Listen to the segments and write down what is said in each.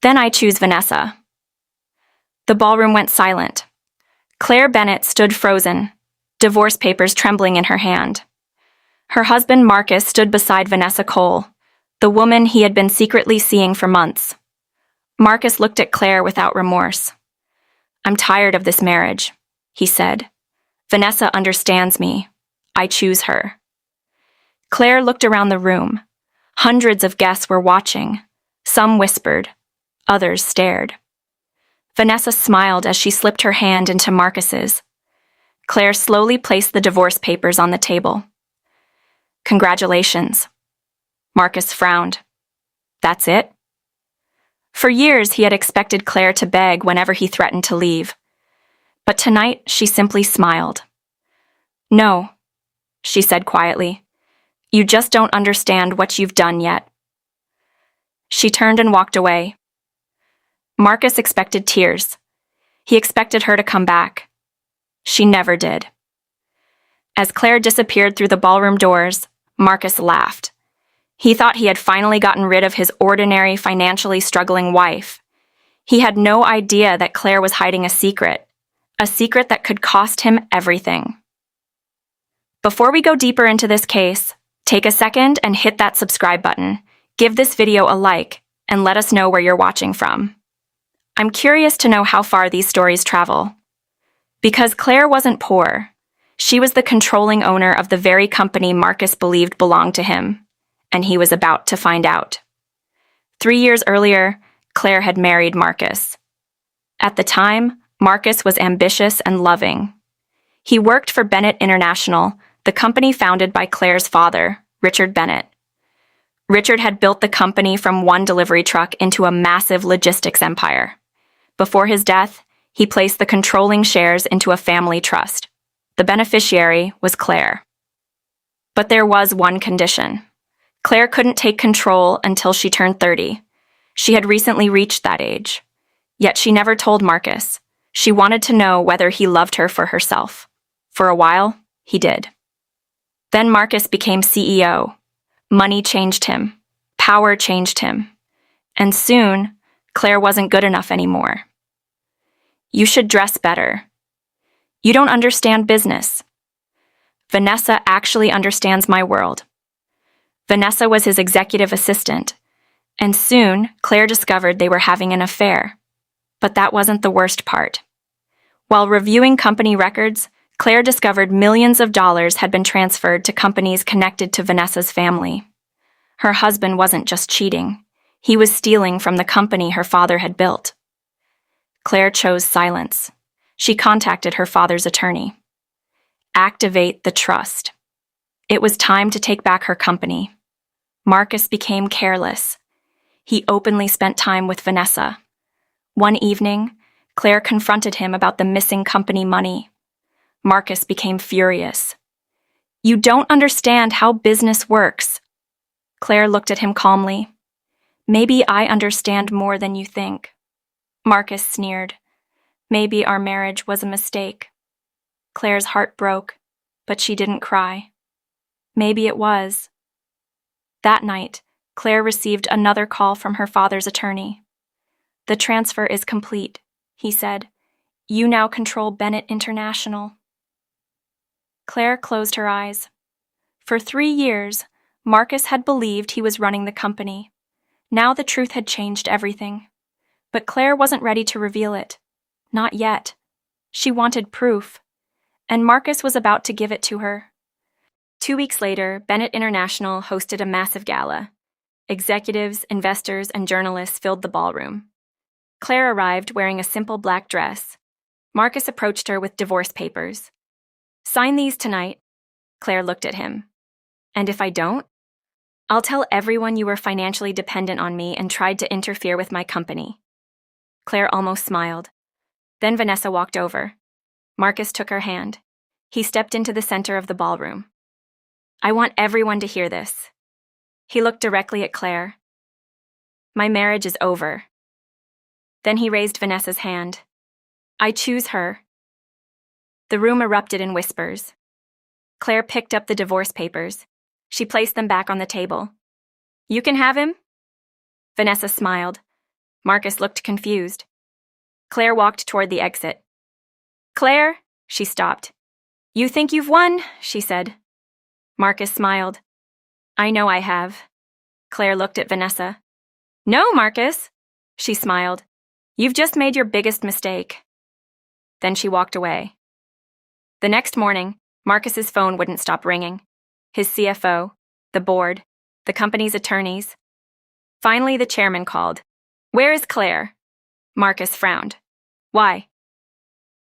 Then I choose Vanessa. The ballroom went silent. Claire Bennett stood frozen, divorce papers trembling in her hand. Her husband Marcus stood beside Vanessa Cole, the woman he had been secretly seeing for months. Marcus looked at Claire without remorse. "I'm tired of this marriage," he said. "Vanessa understands me. I choose her." Claire looked around the room. Hundreds of guests were watching. Some whispered. Others stared. Vanessa smiled as she slipped her hand into Marcus's. Claire slowly placed the divorce papers on the table. "Congratulations." Marcus frowned. "That's it?" For years, he had expected Claire to beg whenever he threatened to leave. But tonight, she simply smiled. "No," she said quietly. "You just don't understand what you've done yet." She turned and walked away. Marcus expected tears. He expected her to come back. She never did. As Claire disappeared through the ballroom doors, Marcus laughed. He thought he had finally gotten rid of his ordinary, financially struggling wife. He had no idea that Claire was hiding a secret that could cost him everything. Before we go deeper into this case, take a second and hit that subscribe button, give this video a like, and let us know where you're watching from. I'm curious to know how far these stories travel. Because Claire wasn't poor. She was the controlling owner of the very company Marcus believed belonged to him, and he was about to find out. 3 years earlier, Claire had married Marcus. At the time, Marcus was ambitious and loving. He worked for Bennett International, the company founded by Claire's father, Richard Bennett. Richard had built the company from one delivery truck into a massive logistics empire. Before his death, he placed the controlling shares into a family trust. The beneficiary was Claire. But there was one condition. Claire couldn't take control until she turned 30. She had recently reached that age. Yet she never told Marcus. She wanted to know whether he loved her for herself. For a while, he did. Then Marcus became CEO. Money changed him. Power changed him. And soon, Claire wasn't good enough anymore. "You should dress better. You don't understand business. Vanessa actually understands my world." Vanessa was his executive assistant, and soon Claire discovered they were having an affair. But that wasn't the worst part. While reviewing company records, Claire discovered millions of dollars had been transferred to companies connected to Vanessa's family. Her husband wasn't just cheating. He was stealing from the company her father had built. Claire chose silence. She contacted her father's attorney. Activate the trust. It was time to take back her company. Marcus became careless. He openly spent time with Vanessa. One evening, Claire confronted him about the missing company money. Marcus became furious. "You don't understand how business works." Claire looked at him calmly. "Maybe I understand more than you think." Marcus sneered. "Maybe our marriage was a mistake." Claire's heart broke, but she didn't cry. Maybe it was. That night, Claire received another call from her father's attorney. "The transfer is complete," he said. "You now control Bennett International." Claire closed her eyes. For 3 years, Marcus had believed he was running the company. Now the truth had changed everything. But Claire wasn't ready to reveal it. Not yet. She wanted proof. And Marcus was about to give it to her. 2 weeks later, Bennett International hosted a massive gala. Executives, investors, and journalists filled the ballroom. Claire arrived wearing a simple black dress. Marcus approached her with divorce papers. "Sign these tonight." Claire looked at him. "And if I don't? I'll tell everyone you were financially dependent on me and tried to interfere with my company." Claire almost smiled. Then Vanessa walked over. Marcus took her hand. He stepped into the center of the ballroom. "I want everyone to hear this." He looked directly at Claire. "My marriage is over." Then he raised Vanessa's hand. "I choose her." The room erupted in whispers. Claire picked up the divorce papers. She placed them back on the table. "You can have him?" Vanessa smiled. Marcus looked confused. Claire walked toward the exit. Claire, she stopped. You think you've won, she said. Marcus smiled. I know I have. Claire looked at Vanessa. No, Marcus, she smiled. You've just made your biggest mistake. Then she walked away. The next morning, Marcus's phone wouldn't stop ringing. His CFO, the board, the company's attorneys. Finally, the chairman called. Where is Claire? Marcus frowned. Why?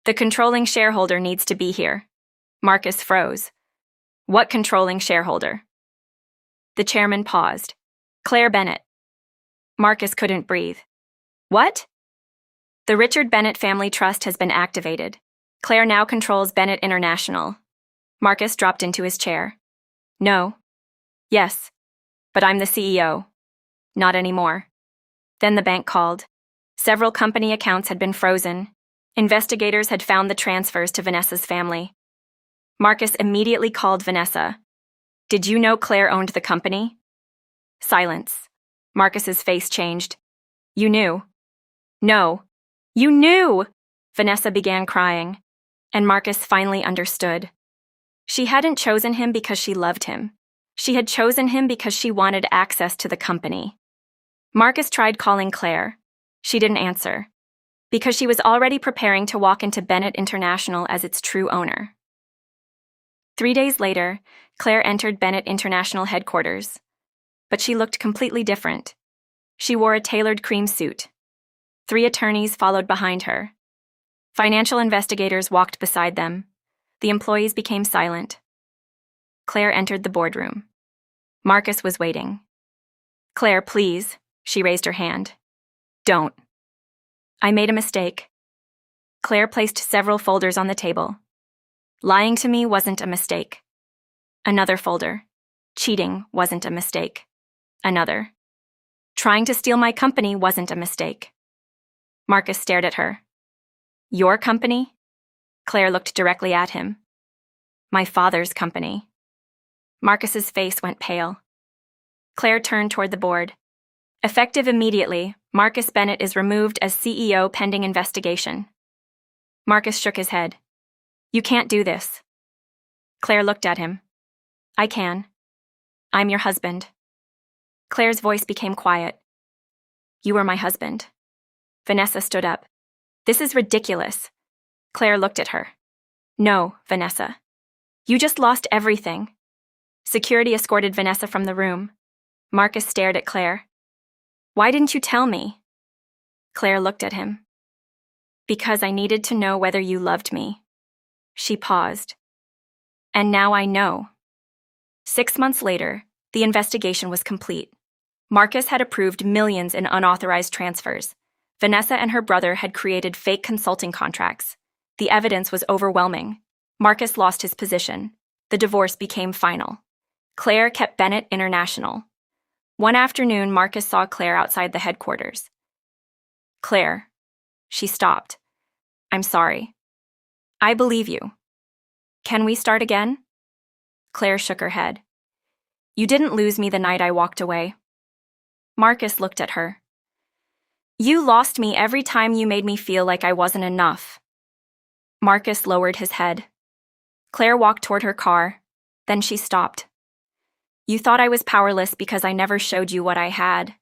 The controlling shareholder needs to be here. Marcus froze. What controlling shareholder? The chairman paused. Claire Bennett. Marcus couldn't breathe. What? The Richard Bennett Family Trust has been activated. Claire now controls Bennett International. Marcus dropped into his chair. No. Yes. But I'm the CEO. Not anymore. Then the bank called. Several company accounts had been frozen. Investigators had found the transfers to Vanessa's family. Marcus immediately called Vanessa. Did you know Claire owned the company? Silence. Marcus's face changed. You knew. No. You knew! Vanessa began crying, and Marcus finally understood. She hadn't chosen him because she loved him. She had chosen him because she wanted access to the company. Marcus tried calling Claire. She didn't answer, because she was already preparing to walk into Bennett International as its true owner. 3 days later, Claire entered Bennett International headquarters. But she looked completely different. She wore a tailored cream suit. 3 attorneys followed behind her. Financial investigators walked beside them. The employees became silent. Claire entered the boardroom. Marcus was waiting. Claire, please, she raised her hand. Don't. I made a mistake. Claire placed several folders on the table. Lying to me wasn't a mistake. Another folder. Cheating wasn't a mistake. Another. Trying to steal my company wasn't a mistake. Marcus stared at her. Your company? Claire looked directly at him. My father's company. Marcus's face went pale. Claire turned toward the board. Effective immediately, Marcus Bennett is removed as CEO pending investigation. Marcus shook his head. You can't do this. Claire looked at him. I can. I'm your husband. Claire's voice became quiet. You are my husband. Vanessa stood up. This is ridiculous. Claire looked at her. No, Vanessa. You just lost everything. Security escorted Vanessa from the room. Marcus stared at Claire. Why didn't you tell me? Claire looked at him. Because I needed to know whether you loved me. She paused. And now I know. 6 months later, the investigation was complete. Marcus had approved millions in unauthorized transfers. Vanessa and her brother had created fake consulting contracts. The evidence was overwhelming. Marcus lost his position. The divorce became final. Claire kept Bennett International. One afternoon, Marcus saw Claire outside the headquarters. Claire. She stopped. I'm sorry. I believe you. Can we start again? Claire shook her head. You didn't lose me the night I walked away. Marcus looked at her. You lost me every time you made me feel like I wasn't enough. Marcus lowered his head. Claire walked toward her car. Then she stopped. You thought I was powerless because I never showed you what I had.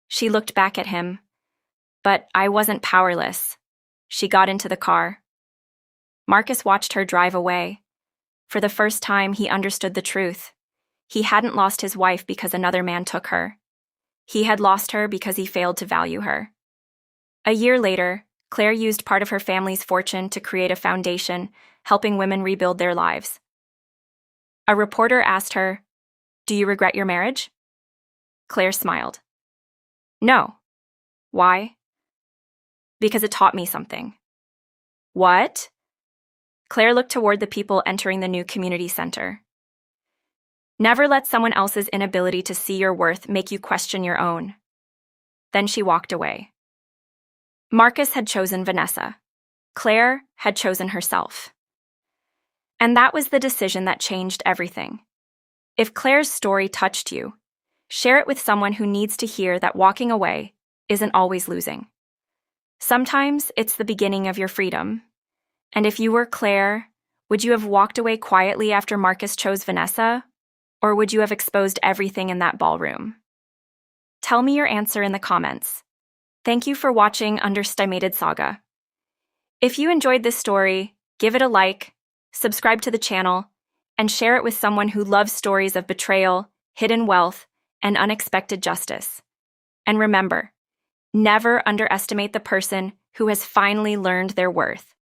She looked back at him. But I wasn't powerless. She got into the car. Marcus watched her drive away. For the first time, he understood the truth. He hadn't lost his wife because another man took her. He had lost her because he failed to value her. A year later, Claire used part of her family's fortune to create a foundation, helping women rebuild their lives. A reporter asked her, Do you regret your marriage? Claire smiled. No. Why? Because it taught me something. What? Claire looked toward the people entering the new community center. Never let someone else's inability to see your worth make you question your own. Then she walked away. Marcus had chosen Vanessa. Claire had chosen herself. And that was the decision that changed everything. If Claire's story touched you, share it with someone who needs to hear that walking away, isn't always losing. Sometimes it's the beginning of your freedom. And if you were Claire, would you have walked away quietly after Marcus chose Vanessa? Or would you have exposed everything in that ballroom? Tell me your answer in the comments. Thank you for watching Underestimated Saga. If you enjoyed this story, give it a like, subscribe to the channel, and share it with someone who loves stories of betrayal, hidden wealth, and unexpected justice. And remember, never underestimate the person who has finally learned their worth.